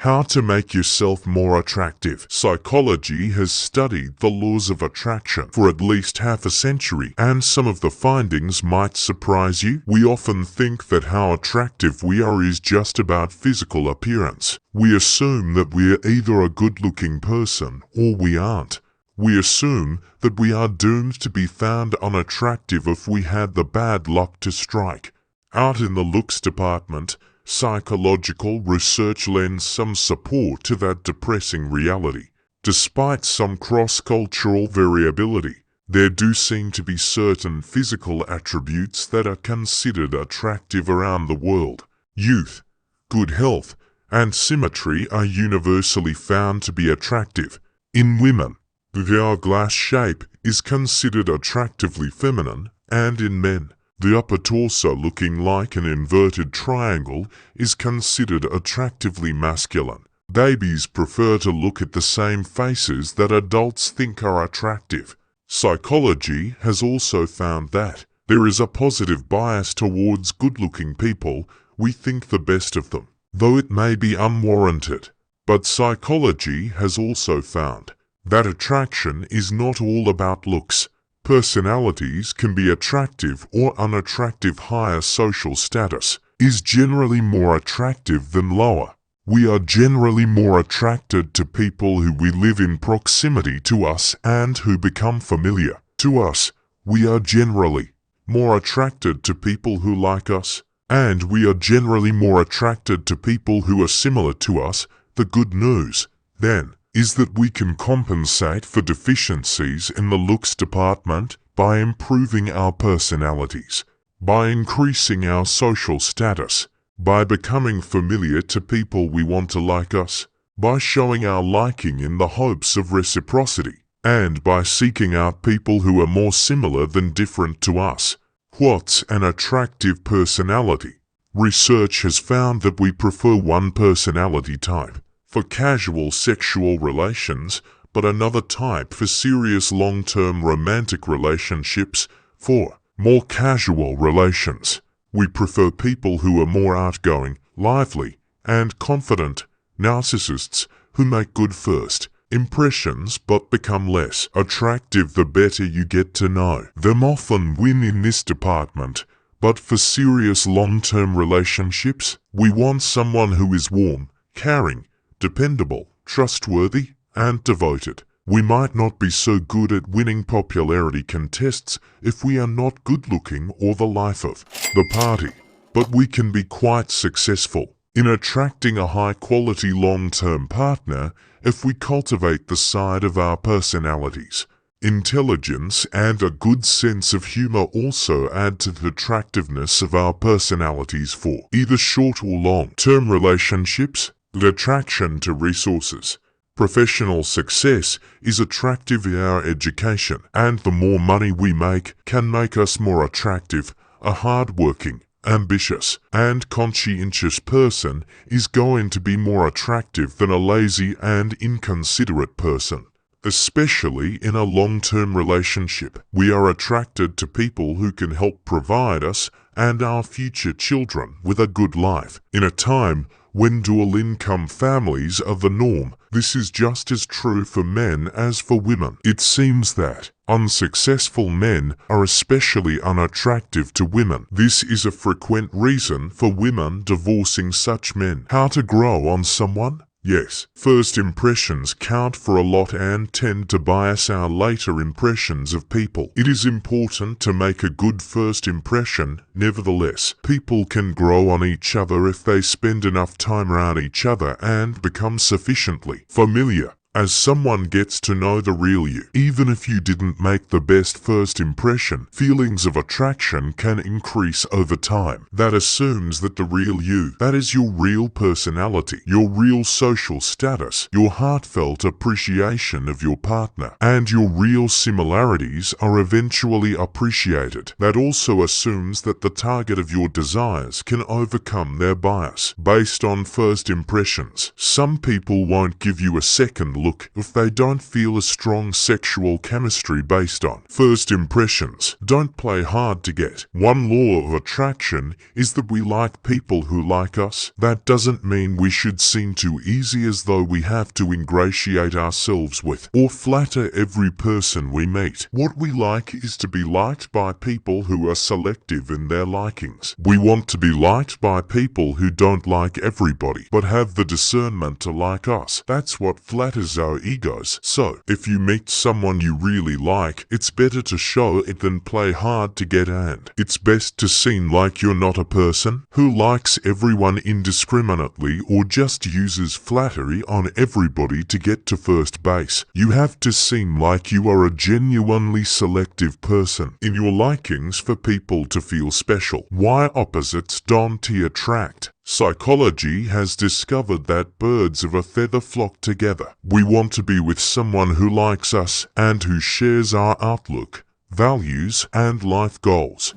How to make yourself more attractive. Psychology has studied the laws of attraction for at least half a century, and some of the findings might surprise you. We often think that how attractive we are is just about physical appearance. We assume that we are either a good-looking person or we aren't. We assume that we are doomed to be found unattractive if we had the bad luck to strike. Out in the looks department, psychological research lends some support to that depressing reality. Despite some cross-cultural variability, there do seem to be certain physical attributes that are considered attractive around the world. Youth, good health, and symmetry are universally found to be attractive. In women, the hourglass shape is considered attractively feminine, and in men, the upper torso looking like an inverted triangle is considered attractively masculine. Babies prefer to look at the same faces that adults think are attractive. Psychology has also found that there is a positive bias towards good-looking people. We think the best of them, though it may be unwarranted. But psychology has also found that attraction is not all about looks. Personalities can be attractive or unattractive. Higher social status is generally more attractive than lower. We are generally more attracted to people who we live in proximity to us and who become familiar to us. We are generally more attracted to people who like us, and we are generally more attracted to people who are similar to us. The good news, then, is that we can compensate for deficiencies in the looks department by improving our personalities, by increasing our social status, by becoming familiar to people we want to like us, by showing our liking in the hopes of reciprocity, and by seeking out people who are more similar than different to us. What's an attractive personality? Research has found that we prefer one personality type for casual sexual relations, but another type for serious long-term romantic relationships. For more casual relations, we prefer people who are more outgoing, lively, and confident. Narcissists who make good first impressions but become less attractive the better you get to know them often win in this department. But for serious long-term relationships, we want someone who is warm, caring, dependable, trustworthy, and devoted. We might not be so good at winning popularity contests if we are not good-looking or the life of the party, but we can be quite successful in attracting a high-quality long-term partner if we cultivate the side of our personalities. Intelligence and a good sense of humor also add to the attractiveness of our personalities for either short or long-term relationships. The attraction to resources. Professional success is attractive in our education, and the more money we make can make us more attractive. A hard-working, ambitious, and conscientious person is going to be more attractive than a lazy and inconsiderate person. Especially in a long-term relationship, we are attracted to people who can help provide us and our future children with a good life. In a time when dual-income families are the norm, this is just as true for men as for women. It seems that unsuccessful men are especially unattractive to women. This is a frequent reason for women divorcing such men. How to grow on someone? Yes, first impressions count for a lot and tend to bias our later impressions of people. It is important to make a good first impression. Nevertheless, people can grow on each other if they spend enough time around each other and become sufficiently familiar. As someone gets to know the real you, even if you didn't make the best first impression, feelings of attraction can increase over time. That assumes that the real you, that is your real personality, your real social status, your heartfelt appreciation of your partner, and your real similarities are eventually appreciated. That also assumes that the target of your desires can overcome their bias based on first impressions. Some people won't give you a second look if they don't feel a strong sexual chemistry based on first impressions. Don't play hard to get. One law of attraction is that we like people who like us. That doesn't mean we should seem too easy as though we have to ingratiate ourselves with or flatter every person we meet. What we like is to be liked by people who are selective in their likings. We want to be liked by people who don't like everybody, but have the discernment to like us. That's what flatters our egos. So, if you meet someone you really like, it's better to show it than play hard to get, and it's best to seem like you're not a person who likes everyone indiscriminately or just uses flattery on everybody to get to first base. You have to seem like you are a genuinely selective person in your likings for people to feel special. Why opposites don't attract? Psychology has discovered that birds of a feather flock together. We want to be with someone who likes us and who shares our outlook, values, and life goals.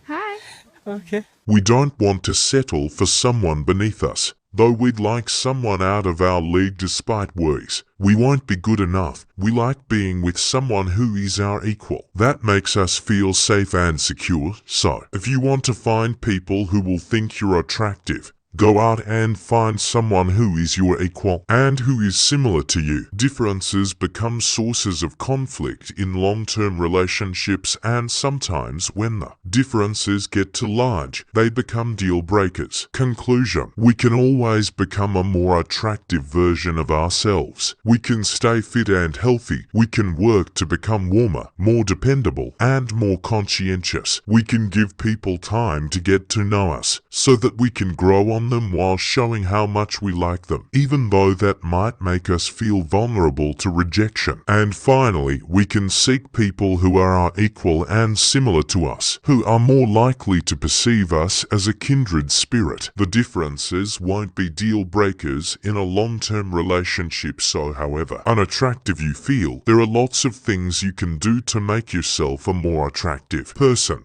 Hi. Okay. We don't want to settle for someone beneath us, though we'd like someone out of our league despite worries. We won't be good enough. We like being with someone who is our equal. That makes us feel safe and secure. So, if you want to find people who will think you're attractive, go out and find someone who is your equal and who is similar to you. Differences become sources of conflict in long-term relationships, and sometimes when the differences get too large, they become deal breakers. Conclusion: we can always become a more attractive version of ourselves. We can stay fit and healthy. We can work to become warmer, more dependable, and more conscientious. We can give people time to get to know us so that we can grow on them while showing how much we like them, even though that might make us feel vulnerable to rejection. And finally, we can seek people who are our equal and similar to us, who are more likely to perceive us as a kindred spirit. The differences won't be deal breakers in a long-term relationship. So, however unattractive you feel, there are lots of things you can do to make yourself a more attractive person.